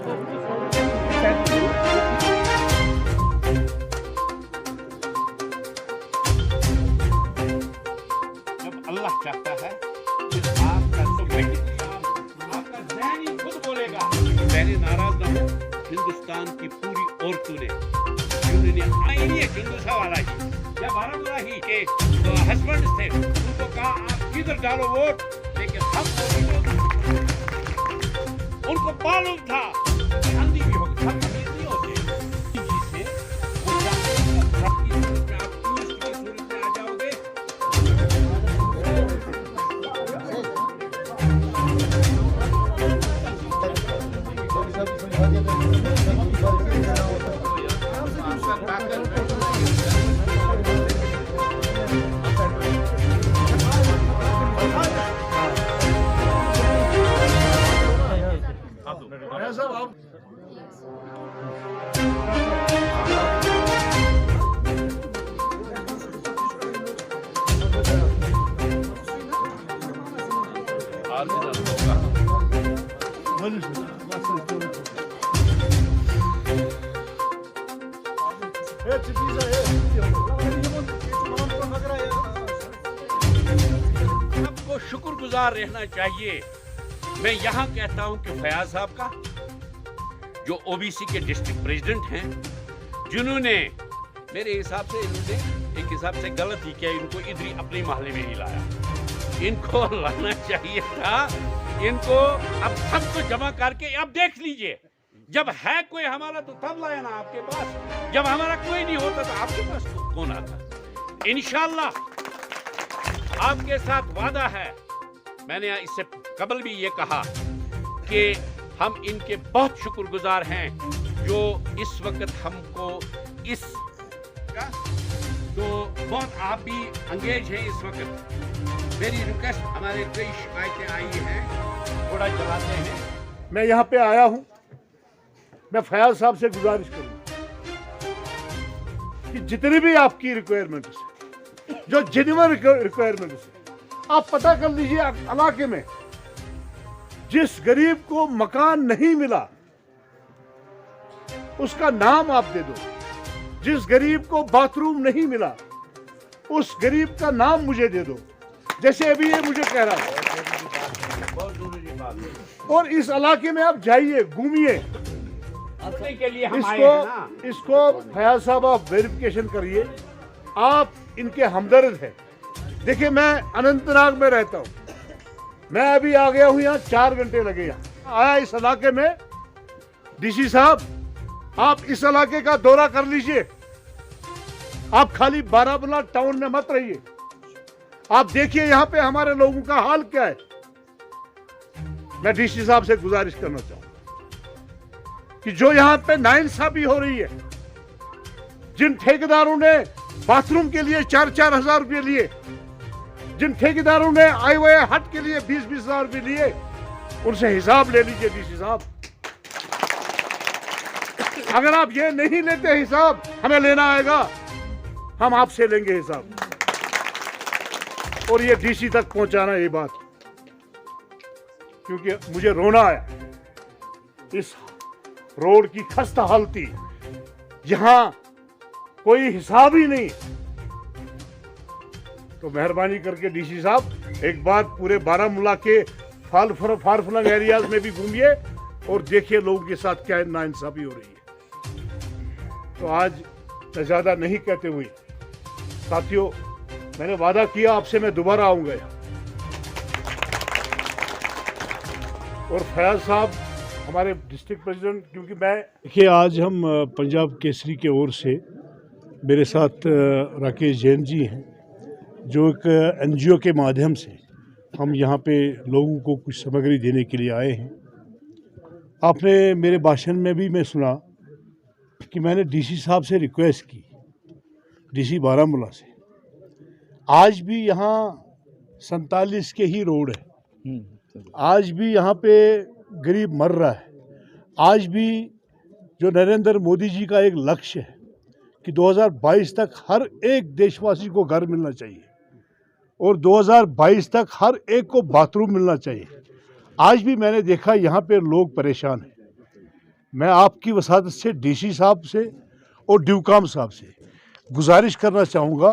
अल्लाह चाहता है कि आपका आपका ज़हन ही खुद बोलेगा। मैंने नाराज ना हो हिंदुस्तान की पूरी औरतों ने जिन्होंने आईनी हिंदुस्तान वाला ही या बारामूला ही के हस्बैंड थे उनको कहा आप किधर डालो वोट, लेकिन हम उनको मालूम था अंधी भी होगी, सब अमीर नहीं होते जिससे वो जानते हैं आप टूरिस्ट की सूरत में आ जाओगे। आपको शुक्रगुजार रहना चाहिए। मैं यहाँ कहता हूँ कि फयाज साहब का, जो ओबीसी के डिस्ट्रिक्ट प्रेसिडेंट हैं, जिन्होंने मेरे हिसाब से इन्होंने एक हिसाब से गलत ही किया, इनको इधर ही अपने मोहल्ले में ही लाया। इनको लाना चाहिए था, इनको अब सबको जमा करके अब देख लीजिए, जब है कोई हमारा तो तब लाया ना आपके पास, जब हमारा कोई नहीं होता तो आपके पास कौन आता। इंशाल्लाह आपके साथ वादा है, मैंने इससे कबल भी ये कहा कि हम इनके बहुत शुक्रगुजार हैं जो इस वक्त हमको इस तो बहुत आप भी अंगेज हैं इस वक्त। मेरी रिक्वेस्ट, हमारे कई शिकायतें आई हैं, थोड़ा चलाते हैं। मैं यहाँ पे आया हूँ, मैं फयाज साहब से गुजारिश करूँगा कि जितनी भी आपकी रिक्वायरमेंट्स है, जो जेन्युइन रिक्वायरमेंट्स है, आप पता कर लीजिए इलाके में जिस गरीब को मकान नहीं मिला उसका नाम आप दे दो, जिस गरीब को बाथरूम नहीं मिला उस गरीब का नाम मुझे दे दो, जैसे अभी ये मुझे कह रहा है। बहुत जरूरी बात है। और इस इलाके में आप जाइए, घूमिए, के लिए हम आए हैं ना। इसको फयाज साहब आप वेरिफिकेशन करिए, आप इनके हमदर्द हैं। देखिए मैं अनंतनाग में रहता हूँ, मैं अभी आ गया हूँ यहाँ, 4 घंटे लगे यहाँ आया इस इलाके में। डीसी साहब आप इस इलाके का दौरा कर लीजिए, आप खाली बारामूला टाउन में मत रहिए, आप देखिए यहाँ पे हमारे लोगों का हाल क्या है। मैं डीसी साहब से गुजारिश करना चाहूँगा कि जो यहाँ पे नाइंसाफी हो रही है, जिन ठेकेदारों ने बाथरूम के लिए 4-4 हजार रुपये लिए, जिन ठेकेदारों ने आए हुए हट के लिए 20-20 हजार रुपये लिए, उनसे हिसाब ले लीजिए डीसी साहब। अगर आप ये नहीं लेते हिसाब, हमें लेना आएगा, हम आपसे लेंगे हिसाब। और ये डीसी तक पहुंचाना ये बात, क्योंकि मुझे रोना आया इस रोड की खस्ता हालती, यहां कोई हिसाब ही नहीं। तो मेहरबानी करके डीसी साहब एक बार पूरे बारामूला के फार-फ्लंग एरियाज में भी घूमिए और देखिए लोगों के साथ क्या नाइंसाफी हो रही है। तो आज मैं ज्यादा नहीं कहते हुए साथियों, मैंने वादा किया आपसे मैं दोबारा आऊंगा। और फयाज साहब हमारे डिस्ट्रिक्ट प्रेसिडेंट, क्योंकि मैं देखिए आज हम पंजाब केसरी के ओर से मेरे साथ राकेश जैन जी हैं, जो एक एनजीओ के माध्यम से हम यहाँ पे लोगों को कुछ सामग्री देने के लिए आए हैं। आपने मेरे भाषण में भी मैं सुना कि मैंने डीसी साहब से रिक्वेस्ट की, डीसी बारामूला से, आज भी यहाँ 47 के ही रोड है, आज भी यहाँ पे गरीब मर रहा है, आज भी जो नरेंद्र मोदी जी का एक लक्ष्य है कि 2022 तक हर एक देशवासी को घर मिलना चाहिए और 2022 तक हर एक को बाथरूम मिलना चाहिए, आज भी मैंने देखा यहाँ पे लोग परेशान हैं। मैं आपकी वसादत से डीसी साहब से और ड्यूकाम साहब से गुजारिश करना चाहूँगा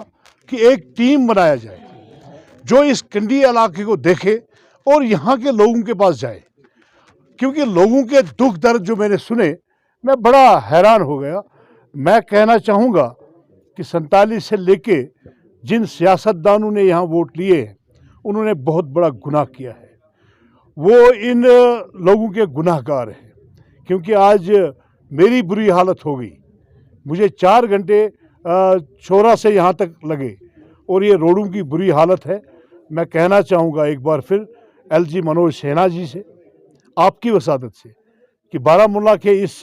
कि एक टीम बनाया जाए जो इस कंडी इलाके को देखे और यहाँ के लोगों के पास जाए, क्योंकि लोगों के दुख दर्द जो मैंने सुने मैं बड़ा हैरान हो गया। मैं कहना चाहूँगा कि 47 से लेके जिन सियासतदानों ने यहाँ वोट लिए हैं उन्होंने बहुत बड़ा गुनाह किया है। वो इन लोगों के गुनाहगार हैं, क्योंकि आज मेरी बुरी हालत हो गई। मुझे 4 घंटे छोरा से यहाँ तक लगे और ये रोडों की बुरी हालत है। मैं कहना चाहूँगा एक बार फिर एलजी मनोज सिन्हा जी से, आपकी वसादत से, कि बारामूला के इस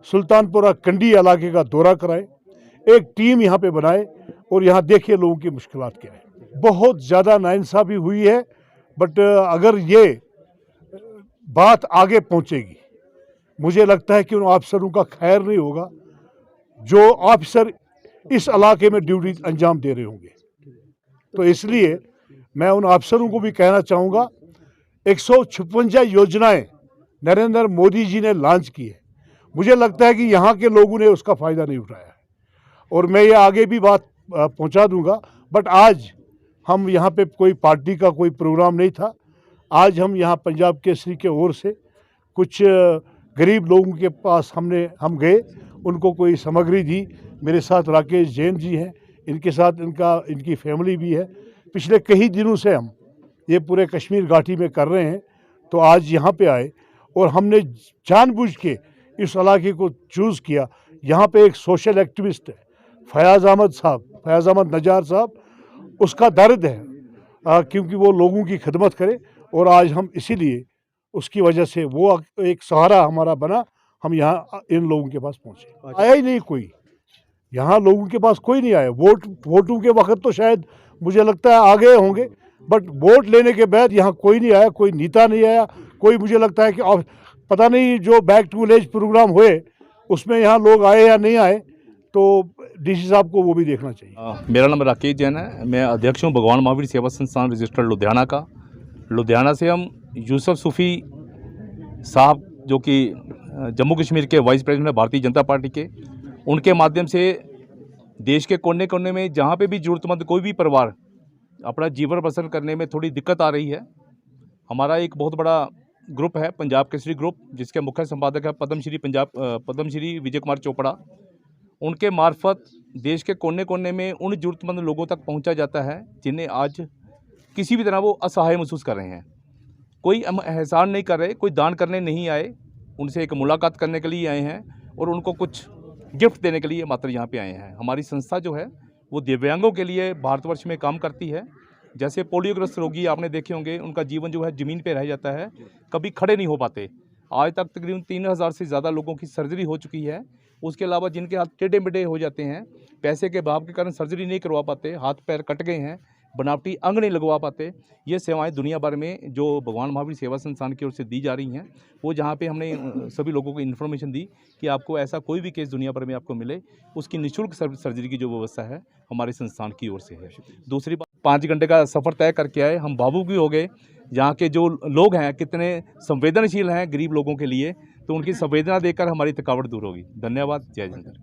सुल्तानपुरा कंडी इलाके का दौरा कराएं, एक टीम यहाँ पे बनाए और यहाँ देखिए लोगों की मुश्किलात क्या है। बहुत ज़्यादा नाइंसाफ़ी हुई है, बट अगर ये बात आगे पहुँचेगी मुझे लगता है कि उन अफसरों का खैर नहीं होगा जो ऑफिसर इस इलाके में ड्यूटी अंजाम दे रहे होंगे। तो इसलिए मैं उन अफसरों को भी कहना चाहूँगा, 156 योजनाएं नरेंद्र मोदी जी ने लॉन्च की है। मुझे लगता है कि यहाँ के लोगों ने उसका फ़ायदा नहीं उठाया है और मैं ये आगे भी बात पहुँचा दूँगा। बट आज हम यहाँ पे कोई पार्टी का कोई प्रोग्राम नहीं था। आज हम यहाँ पंजाब केसरी के ओर से कुछ गरीब लोगों के पास हम गए, उनको कोई सामग्री दी। मेरे साथ राकेश जैन जी हैं, इनके साथ इनकी फैमिली भी है। पिछले कई दिनों से हम ये पूरे कश्मीर घाटी में कर रहे हैं, तो आज यहाँ पे आए और हमने जानबूझ के इस इलाके को चूज़ किया। यहाँ पे एक सोशल एक्टिविस्ट है फयाज़ अहमद नजार साहब, उसका दर्द है क्योंकि वो लोगों की खिदमत करे और आज हम इसीलिए उसकी वजह से वो एक सहारा हमारा बना। हम यहाँ इन लोगों के पास पहुँचे। आया ही नहीं कोई, यहाँ लोगों के पास कोई नहीं आया। वोटों के वक्त तो शायद मुझे लगता है आ गए होंगे, बट वोट लेने के बाद यहाँ कोई नहीं आया, कोई नेता नहीं आया, कोई मुझे लगता है कि पता नहीं जो बैक टू विलेज प्रोग्राम हुए उसमें यहाँ लोग आए या नहीं आए, तो डीसी साहब को वो भी देखना चाहिए। मेरा नाम राकेश जैन है, मैं अध्यक्ष हूँ भगवान महावीर सेवा संस्थान रजिस्टर्ड लुधियाना का। लुधियाना से हम यूसुफ सूफ़ी साहब जो कि जम्मू कश्मीर के वाइस प्रेसिडेंट है भारतीय जनता पार्टी के, उनके माध्यम से देश के कोने कोने में जहाँ पे भी ज़रूरतमंद कोई भी परिवार अपना जीवन बसर करने में थोड़ी दिक्कत आ रही है। हमारा एक बहुत बड़ा ग्रुप है पंजाब केसरी ग्रुप, जिसके मुख्य संपादक है पद्मश्री विजय कुमार चोपड़ा। उनके मार्फत देश के कोने कोने में उन ज़रूरतमंद लोगों तक पहुंचा जाता है जिन्हें आज किसी भी तरह वो असहाय महसूस कर रहे हैं। कोई एहसान नहीं कर रहे, कोई दान करने नहीं आए, उनसे एक मुलाकात करने के लिए आए हैं और उनको कुछ गिफ्ट देने के लिए मात्र यहाँ पे आए हैं। हमारी संस्था जो है वो दिव्यांगों के लिए भारतवर्ष में काम करती है। जैसे पोलियोग्रस्त रोगी आपने देखे होंगे, उनका जीवन जो है ज़मीन पे रह जाता है, कभी खड़े नहीं हो पाते। आज तक तकरीबन 3000 से ज़्यादा लोगों की सर्जरी हो चुकी है। उसके अलावा जिनके हाथ टेढ़े मेढ़े हो जाते हैं, पैसे के अभाव के कारण सर्जरी नहीं करवा पाते, हाथ पैर कट गए हैं, बनावटी अंग नहीं लगवा पाते, ये सेवाएं दुनिया भर में जो भगवान महावीर सेवा संस्थान की ओर से दी जा रही हैं, वो जहाँ पे हमने सभी लोगों को इन्फॉर्मेशन दी कि आपको ऐसा कोई भी केस दुनिया भर में आपको मिले, उसकी निःशुल्क सर्जरी की जो व्यवस्था है हमारे संस्थान की ओर से है। दूसरी बात, 5 घंटे का सफ़र तय करके आए, हम भावुक भी हो गए। यहाँ के जो लोग हैं कितने संवेदनशील हैं गरीब लोगों के लिए, तो उनकी संवेदना देखकर हमारी थकावट दूर होगी। धन्यवाद। जय जिंदर।